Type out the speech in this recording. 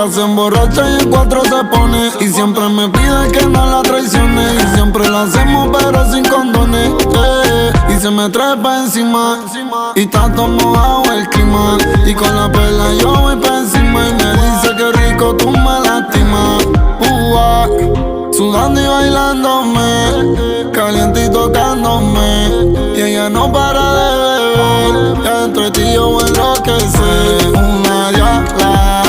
Ella se emborracha y en cuatro se pone. Y siempre me pide que no la traicione. Y siempre lo hacemos pero sin condones, Y se me trepa encima y está todo mojado el clima. Y con la perla yo voy pa' encima. Y me dice que rico tú me lastimas. Sudando y bailándome, caliente y tocándome. Y ella no para de beber, y entre ti yo enloquecer. Una diabla,